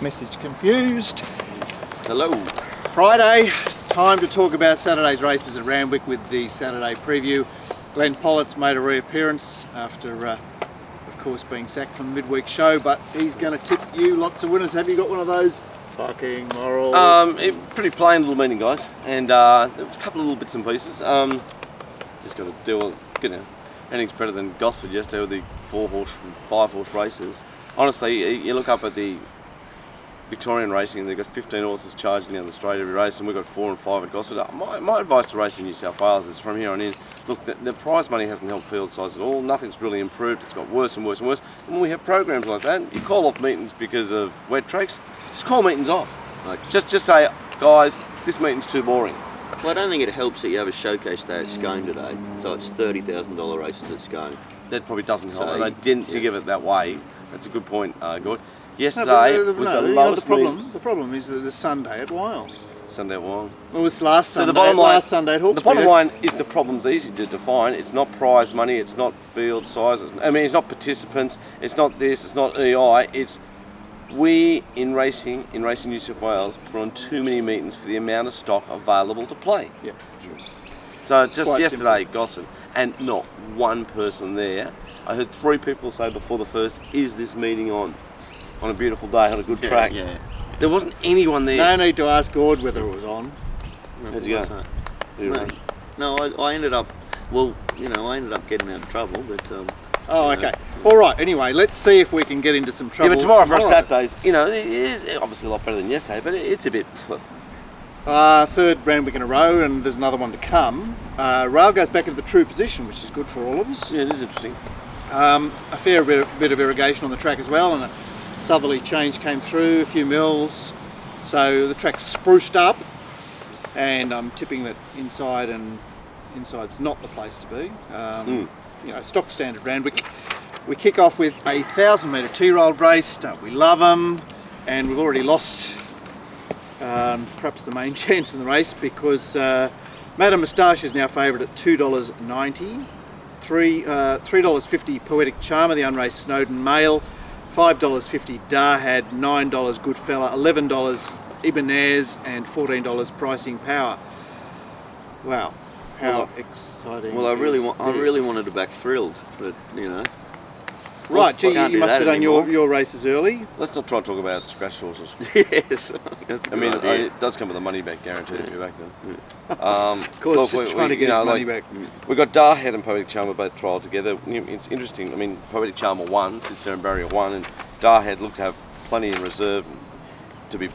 Message confused. Hello. Friday, it's time to talk about Saturday's races at Randwick with the Saturday preview. Glenn Pollitt's made a reappearance after, of course, being sacked from the midweek show, but he's going to tip you lots of winners. Have you got one of those fucking morals? Pretty plain little meeting, guys, and there was a couple of little bits and pieces. Just got to deal with, anything's better than Gosford yesterday with the 4-horse and 5-horse races. Honestly, you look up at the Victorian racing and they've got 15 horses charging down the straight every race, and we've got 4 and 5 at Gosford. My advice to racing in New South Wales is from here on in, look, the prize money hasn't helped field size at all. Nothing's really improved. It's got worse and worse and worse. And when we have programs like that, you call off meetings because of wet tracks, just call meetings off. Like, just say, guys, this meeting's too boring. Well, I don't think it helps that you have a showcase day at Scone today, so it's $30,000 races at Scone. That probably doesn't help, and I didn't think of it that way. That's a good point, Gord. Yesterday was the lowest meeting. The problem is that the Sunday at Wyong. Sunday at Wyong. Well, it was last Sunday. So the bottom line, last Sunday at Hawkesbury. The bottom line is the problem's easy to define. It's not prize money. It's not field size. It's not participants. It's not this. It's not EI. It's we in racing New South Wales put on too many meetings for the amount of stock available to play. Yeah, sure. So it's just Quite yesterday, Gosford, and not one person there. I heard 3 people say before the first, "Is this meeting on a beautiful day on a good track?" Yeah. There wasn't anyone there. No need to ask Gord whether it was on. How'd you go? No, I ended up, I ended up getting out of trouble, but... Oh, okay. All right, anyway, let's see if we can get into some trouble. Yeah, but tomorrow for us Saturdays, it is obviously a lot better than yesterday, but it's a bit... Third Randwick in a row, and there's another one to come. Rail goes back into the true position, which is good for all of us. Yeah, it is interesting. A fair bit of irrigation on the track as well, and a southerly change came through, a few mills, so the track's spruced up, and I'm tipping that inside's not the place to be. Stock standard Randwick. We kick off with a 1,000-metre 2-year-old race. Don't we love them? And we've already lost perhaps the main chance in the race because Madame Moustache is now favourite at $2.90. $3.50 Poetic Charmer, the unraced Snowden Male, $5.50 Darhad, $9 Goodfella, $11 Ibanez, and $14 Pricing Power. Wow, how exciting! Well, I really wanted to back Thrilled, but Right, gee, you must have done your races early. Let's not try and talk about scratch horses. Yes. It does come with a money back guarantee if you're back then. Of course, just trying to get his money back. We've got Darhead and Poetic Charmer both trialled together. It's interesting. Poetic Charmer won, sits there in barrier 1, and Darhead looked to have plenty in reserve to be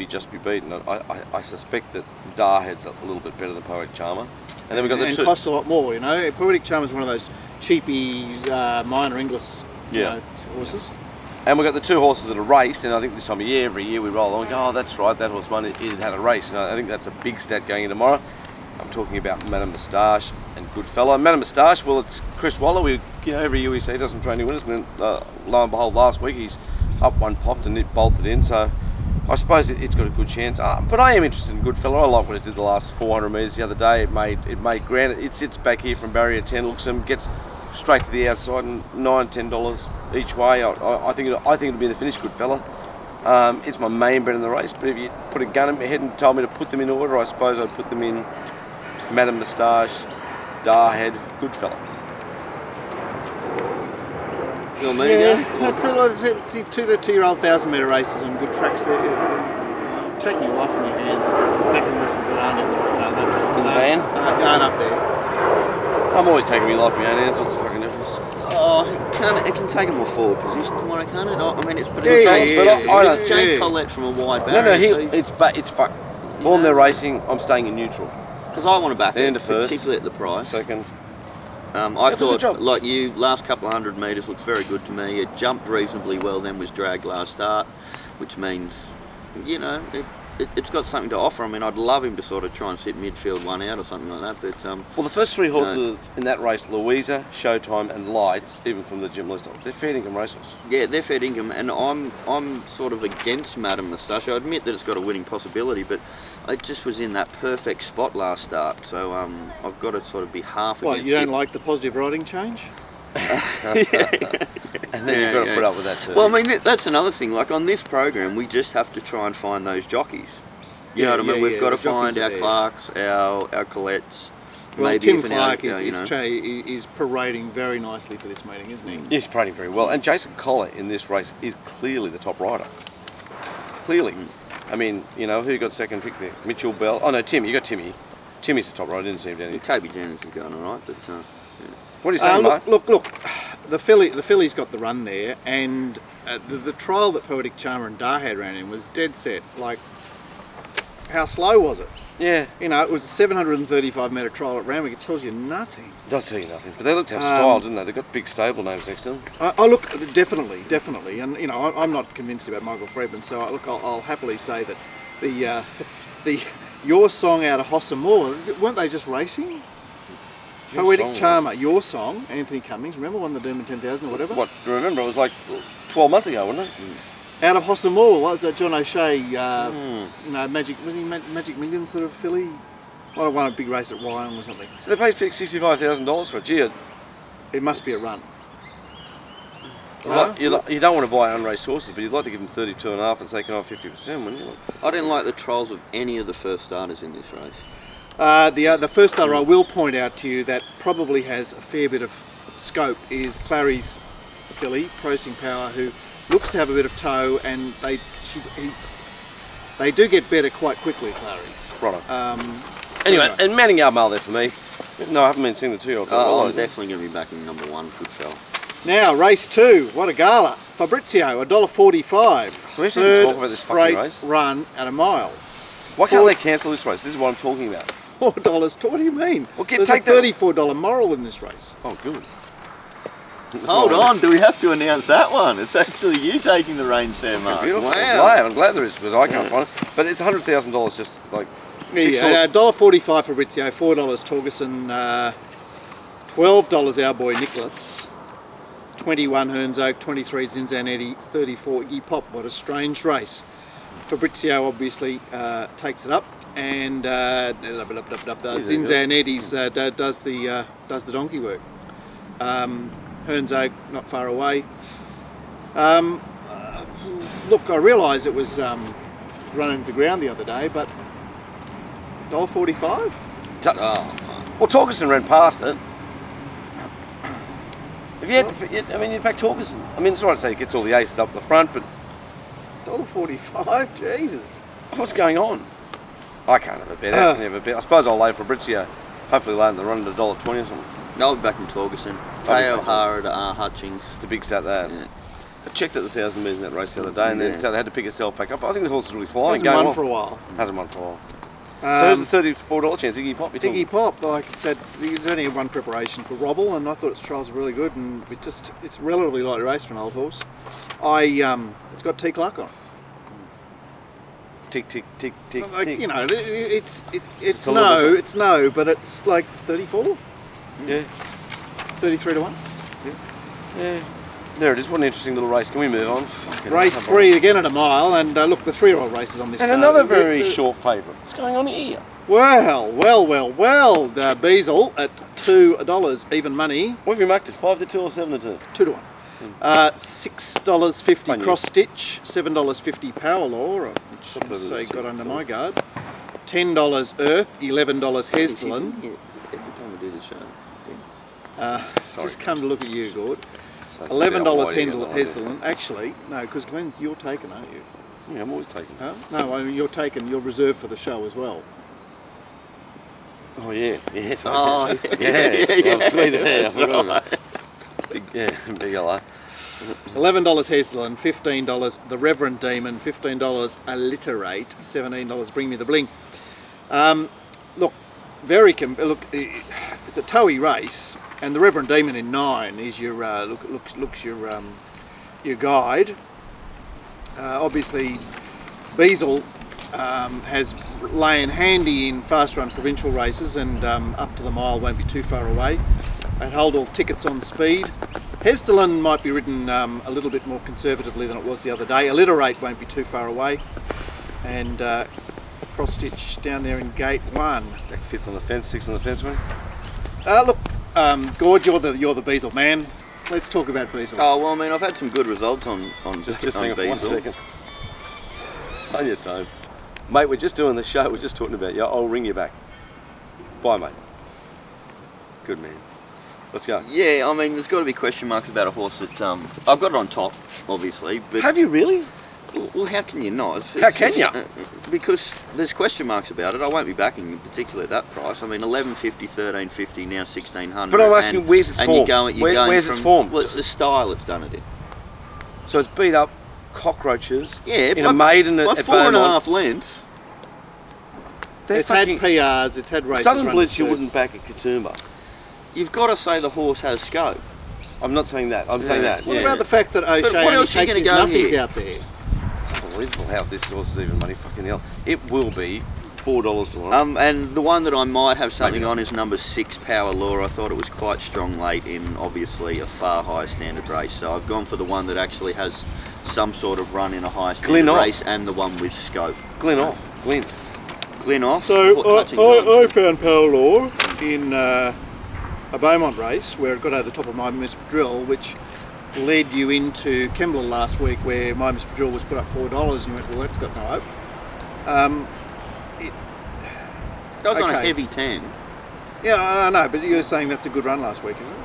just be beaten. I suspect that Darhead's a little bit better than Poetic Charmer. And then we've got the two. Costs a lot more, Poetic Charmer's one of those cheapy minor English horses. And we've got the 2 horses that are raced, and I think this time of year, every year we roll along and go, oh, that's right, that horse won, it had a race. And I think that's a big stat going in tomorrow. I'm talking about Madame Moustache and Goodfella. Madame Moustache, well, it's Chris Waller. Every year we say he doesn't train any winners, and then lo and behold, last week he's up 1 popped and it bolted in. So I suppose it's got a good chance. But I am interested in Goodfella. I like what it did the last 400 metres the other day. It made ground. It sits back here from barrier 10, looks at him, gets straight to the outside, and $9-10 each way. I think it'll be the finish, Goodfella. It's my main bet in the race, but if you put a gun in my head and told me to put them in order, I suppose I'd put them in Madame Moustache, Darhead, Goodfella. Let's see, the 2-year-old 1,000-metre races on good tracks. They're taking your life in your hands, backing horses that aren't up there. I'm always taking my life in my own hands. What's the fucking difference? Oh, it can take a more forward position tomorrow, can't it? It's it's Jake Collette from a wide barrier. It's fuck. Born there racing, I'm staying in neutral. Because I want to back it, first, particularly at the price. Second. I thought, like you, last couple of 100 metres looks very good to me. It jumped reasonably well, then was dragged last start, which means, it's got something to offer. I'd love him to sort of try and sit midfield 1 out or something like that. But well, the first 3 horses in that race, Louisa, Showtime, and Lights, even from the gym list, they're fair income racehorses. Yeah, they're fair income, and I'm sort of against Madame Moustache. I admit that it's got a winning possibility, but it just was in that perfect spot last start. So I've got to sort of be half against it. You don't like the positive riding change? And then you've got to put up with that too. Well, I mean, that's another thing. Like on this program, we just have to try and find those jockeys. You know what I mean? We've got to find our Clarks, our Colettes. Well, maybe Tim Clark you is parading very nicely for this meeting, isn't he? He's parading very well. And Jason Collar in this race is clearly the top rider. Clearly. I mean, you know, who got second pick there? Mitchell Bell. Oh no, Tim. You got Timmy. Timmy's the top rider. Didn't seem to any. KB Jennings is going all right, but yeah. What are you saying, Mark? Look. The filly's got the run there, and the trial that Poetic Charmer and Darhad ran in was dead set. Like, how slow was it? Yeah. You know, it was a 735 metre trial at Randwick. It tells you nothing. It does tell you nothing. But they looked out style, didn't they? They've got big stable names next to them. Look, definitely. And, you know, I'm not convinced about Michael Fredman, so I'll happily say that your song out of Hossa Moor, weren't they just racing? Poetic Charmer, your song, Anthony Cummings, remember, won the Doomben 10,000 or whatever? What? Remember, it was like 12 months ago, wasn't it? Out of Hossa Moor, what was that John O'Shea, you know, Magic Millions sort of filly? Might have won a big race at Wyong or something. So they paid $65,000 for it. Gee, it must be a run. You don't want to buy unraced horses, but you'd like to give them 32.5 and taking off 50%, wouldn't you? I didn't like the trials of any of the first starters in this race. The first starter I will point out to you that probably has a fair bit of scope is Clary's filly, Prosing Power, who looks to have a bit of toe, and they do get better quite quickly, Clary's. Right. Anyway, and Manning Yard Mail there for me. No, I haven't been seeing the 2-year-olds. I'm definitely going to be backing number 1, good fella. Now, race 2, what a gala. Fabrizio, $1.45. Do we have to talk about this fucking race? Run at a mile. Why can't they cancel this race? This is what I'm talking about. $4. What do you mean? Well, there's a $34 moral in this race. Oh, good. Hold on, do we have to announce that one? It's actually you taking the reins there, Mark. Beautiful. Wow. I'm glad there is, because I can't find it. But it's $100,000 just like $1.45 Fabrizio, $4 Torgerson, $12 our boy Nicholas, 21 Hearns Oak, 23 Zinzanetti, 34 Iggy Pop. What a strange race. Fabrizio obviously takes it up, and Zinzanetti's does the donkey work. Hearns Oak not far away. Look, I realise it was running to the ground the other day, but $1.45? Well, Torgerson ran past it. If you you'd pack Torgerson. I mean, it's right to say he gets all the aces up the front, but $1.45? Jesus. What's going on? I can't have a bet. I can have a bet. I suppose I'll lay Fabrizio. Hopefully land the run at $1.20 or something. I'll be back in Torgerson. K. O'Hara to R. Hutchings. It's a big stat that. Yeah. I checked at the 1,000 metres in that race the other day, and then they had to pick itself back up. I think the horse is really flying. Hasn't won for a while. Hasn't won for a while. So who's the $34 chance? Iggy Pop? Iggy Pop, like I said, there's only one preparation for Robble, and I thought its trials were really good, and it's relatively light race for an old horse. It's got T. Clark on it. Tick, tick, tick, tick, like, tick. You know, it's no, but it's like 34. Yeah. 33 to 1. Yeah. There it is. What an interesting little race. Can we move on? Race 3 again at a mile, and look, the 3-year-old races on this. And another very short favourite. What's going on here? Well. The Beazle at $2 even money. What have you marked it? 5 to 2 or 7 to 2? 2 to 1. $6.50 cross stitch, $7.50 power law, which say got under my guard. $10 Earth, $11 Hesdelin. Every time we do the show. Just come to look at you, Gord. $11 Hesdelin. Actually, no, because Glenn's, you're taken, aren't you? Yeah, I'm always taken. Huh? No, I mean, you're taken. You're reserved for the show as well. Oh yeah, yes. Oh yeah. I'm sweet there. I forgot about it. Big yellow. $11 Hesdelin, $15 the Reverend Demon, $15 Alliterate, $17 Bring Me the Bling. Look, it's a towy race, and the Reverend Demon in 9 is your looks your guide. Obviously, Beazle has lain handy in fast run provincial races, and up to the mile won't be too far away. They'd hold all tickets on speed. Hesdelin might be ridden a little bit more conservatively than it was the other day. Alliterate won't be too far away, and cross stitch down there in gate 1. Back 5th on the fence, 6th on the fence, man. Look, Gord, you're the Beazle man. let's talk about Beazle. Oh well, I mean, I've had some good results on Just on hang on for 1 Beazle. second. On your time. Mate, we're just doing the show. We're just talking about you. I'll ring you back. Bye, mate. Good man. Let's go. Yeah, I mean, there's got to be question marks about a horse that I've got it on top, obviously. But Have you really? well, how can you not? How can you? Because there's question marks about it. I won't be backing in particular that price. I mean, 1150, 1350, now 1600. But I'm asking, where's its form? Where's its form? Well, it's the style it's done it in. So it's beat up cockroaches Yeah, in a maiden by at 4.5 lengths. It's had PRs, it's had races. Southern run Blitz to you suit. wouldn't back at Katoomba. You've got to say the horse has scope. I'm not saying that. I'm saying that. What Yeah. about the fact that O'Shea what only else are you takes his gonna go nothings here? out there? It's unbelievable how this horse is even money. Fucking hell. It will be $4 to one. And the one that I might have something on is number 6, Power Law. I thought it was quite strong late in obviously a far higher standard race. So I've gone for the one that actually has some sort of run in a high standard Glen race and the one with scope. Glen off. Glen. Glen off. So Hutchings on. I found Power Law in a Beaumont race where it got over the top of My Miss Drill, which led you into Kembla last week where My Miss Drill was put up $4 and you went, well, that's got no hope. Goes on a okay. heavy 10. Yeah, I know, but you're saying that's a good run last week, isn't it?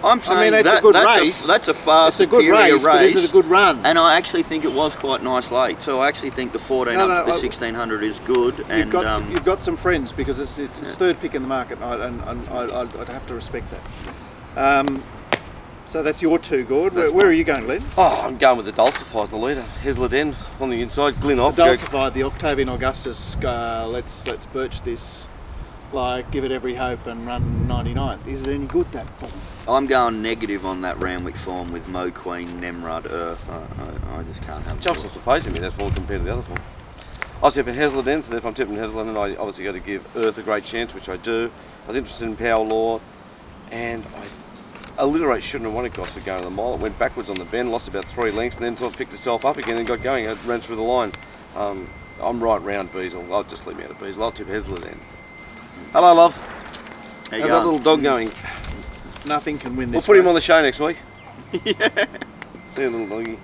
I'm saying it's a good that's race. that's a far It's a good superior race, but is it a good run? And I actually think it was quite nice late. So I actually think the 14 up to the 1600 is good. You've got some friends because it's its third pick in the market, and I'd have to respect that. So that's your two, Gord. Where are you going, Len? Oh, I'm going with the Dulcifies, the leader. Hesler on the inside. Glen off. The Dulcified, the Octavian Augustus. Let's birch this, give it every hope and run 99th. Is it any good, that form? I'm going negative on that Randwick form with Mo Queen, Nemrud, Earth. I just can't have it. Jumps off the page in me, that form compared to the other form. I was tipping Hesler then, so if I'm tipping Hesler, then I obviously got to give Earth a great chance, which I do. I was interested in Power Law, and Alliterate shouldn't have won it, guys, for going to the mile. It went backwards on the bend, lost about 3 lengths, and then sort of picked itself up again and got going. It ran through the line. I'm right round Beazle. I'll just leave me out of Beazle. I'll tip Hesler then. Hello, love. How you How's that going? little dog going? Nothing can win We'll this put him race. on the show next week. Yeah. See you, little doggy.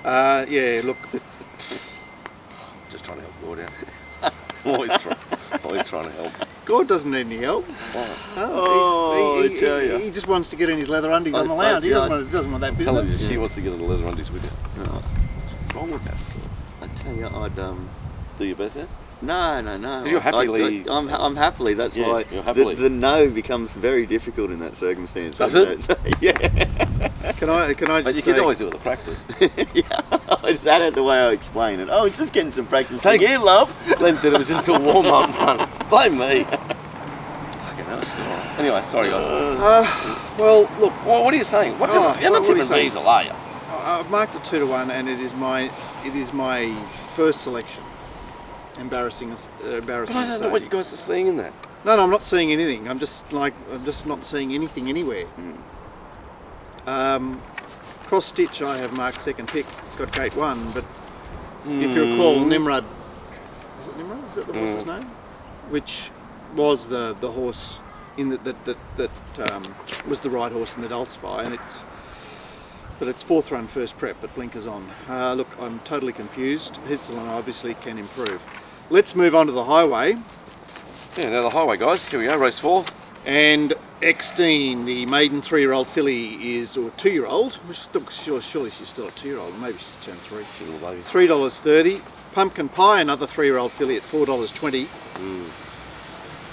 Yeah, look, Just trying to help Gord out. always trying to help. Gord doesn't need any help. Oh, I tell ya. He just wants to get in his leather undies on the lounge. He doesn't want that Tell her business. she wants to get in the leather undies with you. No, What's wrong with that? I tell you, I'd Do your best, yeah? No. 'Cause you're happily- I'm happily. That's Yeah, why you're happily. the no becomes very difficult in that circumstance. Does doesn't it? Yeah. Can I But just you say, can always do it at the practice. Yeah. Is that the way I explain it? Oh, it's just getting some practice. Take- again, love. Glenn said it was just a warm-up run. Blame me. Fucking hell, it's all right. Anyway, sorry guys. well, look, Well, what are you saying? You're not what are you tipping saying? Beazle, are you? I've marked it 2-1, and it is my first selection. Embarrassing to But I don't know say. what you guys are seeing in that. No, I'm not seeing anything. I'm just not seeing anything anywhere. Cross Stitch, I have marked second pick. It's got gate 1, but if you recall, Nimrod, is it Nimrod? Is that the horse's name? Which was the horse in that was the right horse in the Dulcify, and it's fourth run first prep, but blinkers on. Look, I'm totally confused. Hestelin obviously can improve. Let's move on to the highway. Yeah, now the highway, guys. Here we go, race 4. And Extine, the maiden 3-year-old filly or 2-year-old, which look, surely she's still a 2-year-old, maybe she's turned 3. She's a little baby. $3.30. Pumpkin Pie, another 3-year-old filly at $4.20.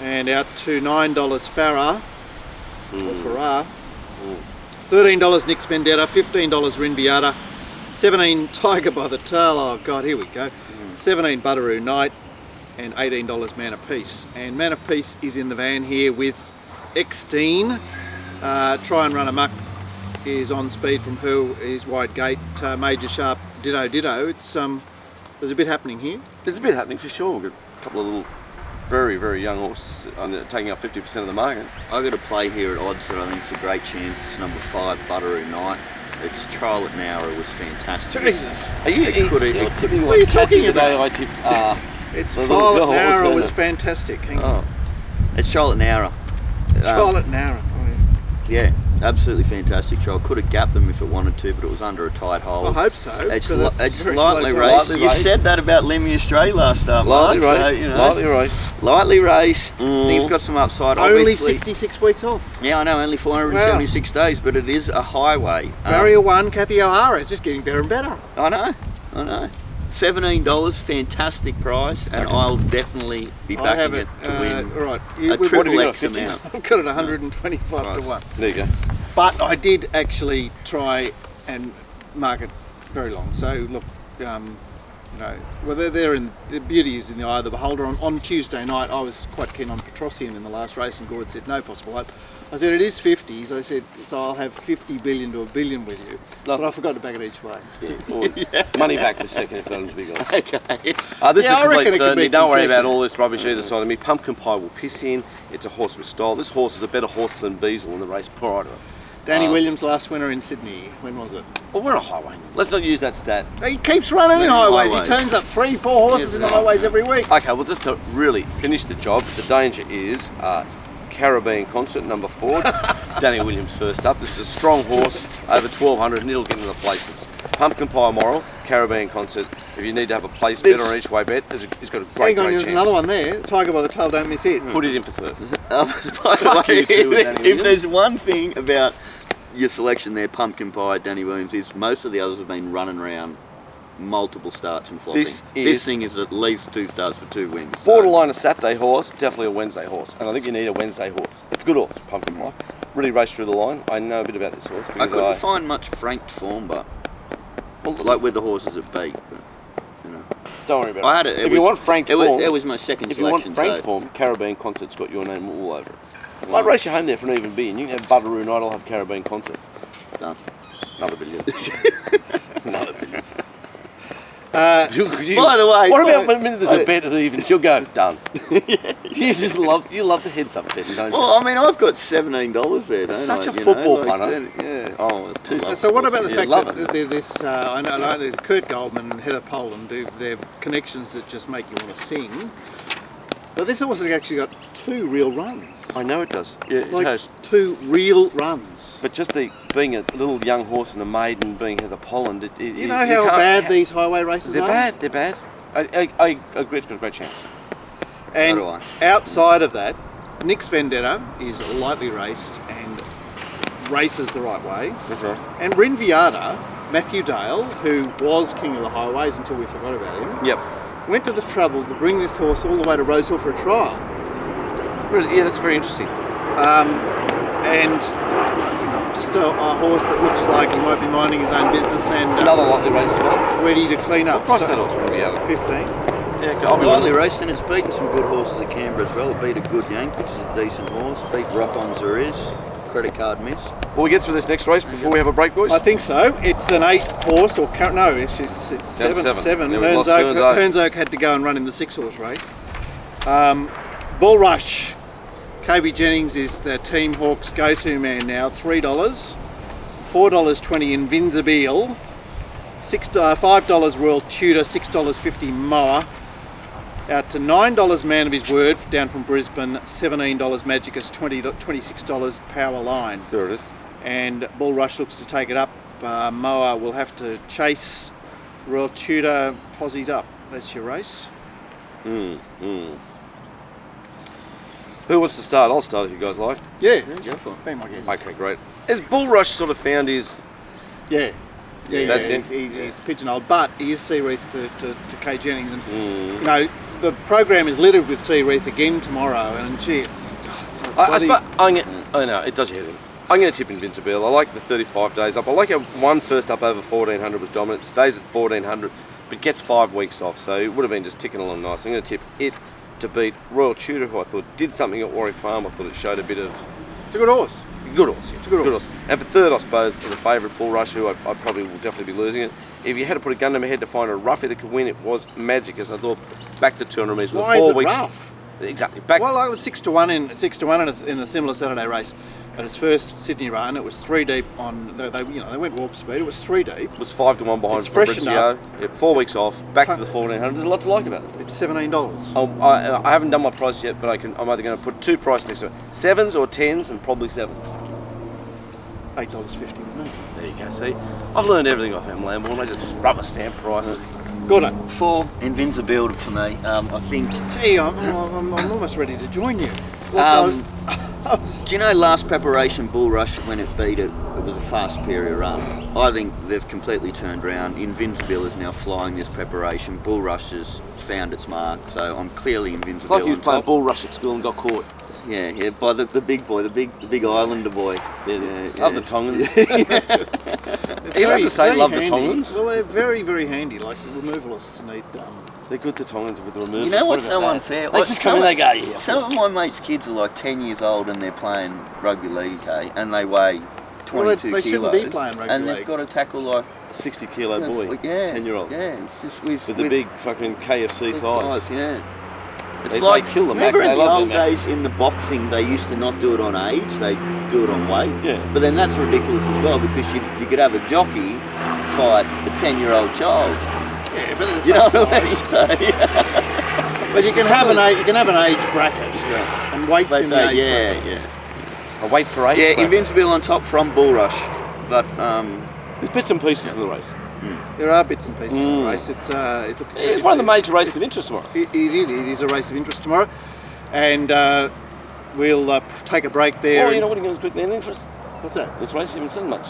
And out to $9 Farah, or Farah. $13 Nix Vendetta, $15 Rinviata, $17 Tiger by the Tail, oh god, here we go. $17 Butteroo Knight, and $18 Man of Peace. And Man of Peace is in the van here with Extine. Try and Run Amok is on speed from his wide gate. Major Sharp, ditto. It's there's a bit happening here. There's a bit happening for sure. We've got a couple of little, very, very young horses taking up 50% of the market. I got a play here at odds that I think it's a great chance. It's number 5, Butteroo Knight. Its trial at Nowra was fantastic. Jesus. Are you It tipping What are you like Kathy talking the day about? I tipped Its the little trial at girl, Nowra wasn't was it? fantastic. Hang on. Oh, it's trial at Nowra. It's trial at Nowra. Oh, yeah. Absolutely fantastic trial. Could have gapped them if it wanted to, but it was under a tight hole. I hope so. It's very lightly slow raced. time. You said that about Lemmy Australia last start, Lightly Mark, raced. so, you know, Lightly raced. lightly raced. He's got some upside. Only obviously. 66 weeks off. Yeah, I know, only 476 days, but it is a highway. Barrier 1, Kathy O'Hara. It's just getting better and better. I know. $17, fantastic price, and I'll definitely be I have backing it. it to win Right. a We've triple got, X 50s? amount. I've got it 125 to 1. There you go. But I did actually try and mark it very long. So look, you know, well, the beauty is in the eye of the beholder. On Tuesday night, I was quite keen on Petrosian in the last race, and Gord said no possible hope. I said it is 50s. I said so. I'll have 50 billion to a billion with you, but I forgot to back it each way. Money back for a second if that was big on. Okay. This is Yeah, a I reckon complete it could certainty. be a Don't worry concession. about all this rubbish either side of me. Pumpkin Pie will piss in. It's a horse with style. This horse is a better horse than Beazle in the race prior to it. Danny Williams last winner in Sydney. When was it? Well, we're on a highway. Let's not use that stat. He keeps running in Many highways. He highways. turns up 3-4 horses in the highways every week. Okay, well, just to really finish the job, the danger is Caribbean Concert, number 4. Danny Williams first up. This is a strong horse, over 1,200, and it'll get into the places. Pumpkin Pie Moral, Caribbean Concert. If you need to have a place bet or an each way bet, he's got a great, Hang on, great there's chance. another one there. Tiger by the tail, don't miss it. Put it in for third. By the Fuck way, you too, Danny if Williams. there's one thing about your selection there, Pumpkin Pie, Danny Williams, is most of the others have been running around multiple starts and flopping. This thing is at least 2 starts for 2 wins. so- Borderline a Saturday horse, definitely a Wednesday horse. And I think you need a Wednesday horse. It's a good horse, Pumpkin Pie. Really raced through the line. I know a bit about this horse I because couldn't find much franked form, but like with the horses at beat. But, you know. don't worry about it. I had it. If you want franked it form, it was my second if you want selection. franked so- form, Caribbean Concert's got your name all over it. Well, I'd race you home there for an even billion. You can have Butteroo Night, I'll have Caribbean Concert. done. Another billion. Another billion. By the way, What about when there's a bet that evens? You'll go, done. You just love the heads up betting, don't you? well, I mean, I've got $17 there. Don't Such I? a You football know, like, punter. Yeah. Oh, too. So what about the fact love that this? I know there's Kurt Goldman and Heather Poland do their connections that just make you want to sing. But this horse has actually got 2 real runs. I know it does. Yeah, it Like has. 2 real runs. But just being a little young horse and a maiden, being Heather Poland, You know how bad these highway races They're are? bad. They're bad. I agree. It's got a great chance. And So outside of that, Nick's Vendetta is lightly raced and races the right way. That's right. And Rin Viata, Matthew Dale, who was king of the highways until we forgot about him, Yep. went to the trouble to bring this horse all the way to Rosehill for a trial. Really, yeah, that's very interesting. And just a horse that looks like he might be minding his own business and Another lightly raced one. ready to clean up. Price that horse probably out of 15. Yeah, I'll be Lightly lightly raced, and it's beaten some good horses at Canberra as well. It beat a good Yank, which is a decent horse. Beat Rock on Zuriz. Credit card miss. Will we get through this next race before we have a break, boys? I think so. It's an 8 horse, or no, it's Down to 7. seven. Yeah, we Hearns lost Oak, Hearns Oak. Hearns Oak had to go and run in the 6 horse race. Bull Rush. KB Jennings is the Team Hawks go-to man now. $3, $4.20 Invincible, $5 Royal Tudor, $6.50 Moa. Out to $9 Man of His Word down from Brisbane, $17 Magicus, $26 Power Line. There it is. And Bull Rush looks to take it up. Moa will have to chase Royal Tudor, Posies up. That's your race. Who wants to start? I'll start if you guys like. Yeah, Go for it. be my guest. Okay, great. Has Bull Rush sort of found his... Yeah. Yeah, That's yeah, it. He's pigeonholed, but he is Seareath to Kay Jennings, and you know the program is littered with Seareath again tomorrow, and gee, it's I know, it does your head in. I'm going to tip Invincible. I like the 35 days up. I like how one first up over 1400 was dominant. It stays at 1400, but gets 5 weeks off, so it would have been just ticking along nice. I'm going to tip it to beat Royal Tudor, who I thought did something at Warwick Farm. I thought it showed a bit of... it's a good horse. Good horse, yeah. It's a good horse. And for third, I suppose, the favourite Bull Rush, who I probably will definitely be losing it. If you had to put a gun to my head to find a roughie that could win, it was Magic, as I thought back to 200 metres with Why 4 is it weeks. rough? Exactly. Back. Well, I was 6-1 in a similar Saturday race at its first Sydney run. It was 3 deep on. They went warp speed. It was 3 deep. Was 5-1 behind It's freshened Fabrizio. Yeah, 4 weeks off. Back to the 1400. There's a lot to like about it. It's $17. I haven't done my price yet, but I'm either going to put 2 prices next to it: 7s or 10s, and probably 7s. $8.50 with me. There you go, see? I've learned everything off M. Lambourne. I just rubber stamp prices. Good one. 4, Invincibility for me. I think. Gee, I'm almost ready to join you. Do you know last preparation Bull Rush when it beat it? It was a fast superior run. I think they've completely turned around. Invincible is now flying this preparation. Bull Rush has found its mark, so I'm clearly It's Invincible. like you on was playing top. Bull Rush at school and got caught. Yeah, by the big boy, the big Islander boy. Love the Tongans. They're You allowed to say very love the handy. Tongans? Well, they're very, very handy. Like the removalists need. They're good, the Tongans, with the removal. You know what's What so about that? unfair? They just come in, they go, yeah. Some of my mates' kids are like 10 years old and they're playing rugby league, okay, and they weigh 22 Well, they kilos. shouldn't be playing rugby and they've league. got to tackle like 60 kilo boy, yeah, 10-year-old. Yeah, it's just with the big fucking KFC thighs. Yeah. It's They like kill them, remember Mac, in they the love old them, Mac. days in the boxing they used to not do it on age, they do it on weight. Yeah. But then that's ridiculous as well because you could have a jockey fight a 10-year-old child. Yeah, but it's You know some what I mean? size. So, yeah. But you can have an age bracket and weights They in the age say, bracket. yeah. I wait for 8. Yeah, Invincible on top from Bull Rush. But There's bits and pieces in the race. There are bits and pieces in the race. It's It's one of the major races of interest tomorrow. It is a race of interest tomorrow, and we'll take a break there. Oh, you know what, are you going to put anything for us? What's that? This race, you haven't seen much.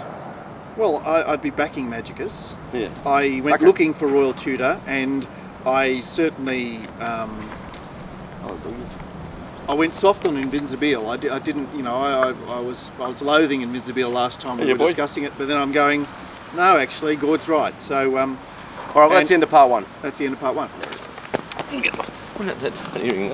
Well, I'd be backing Magicus. Yeah. I went Okay. looking for Royal Tudor, and I certainly I went soft on Invincible. I didn't, you know, I was loathing Invincible last time we Yeah, were boy. discussing it, but then I'm going, no, actually, Gord's right. So All right, well, that's the end of part 1. that's the end of part 1. Look at that hearing.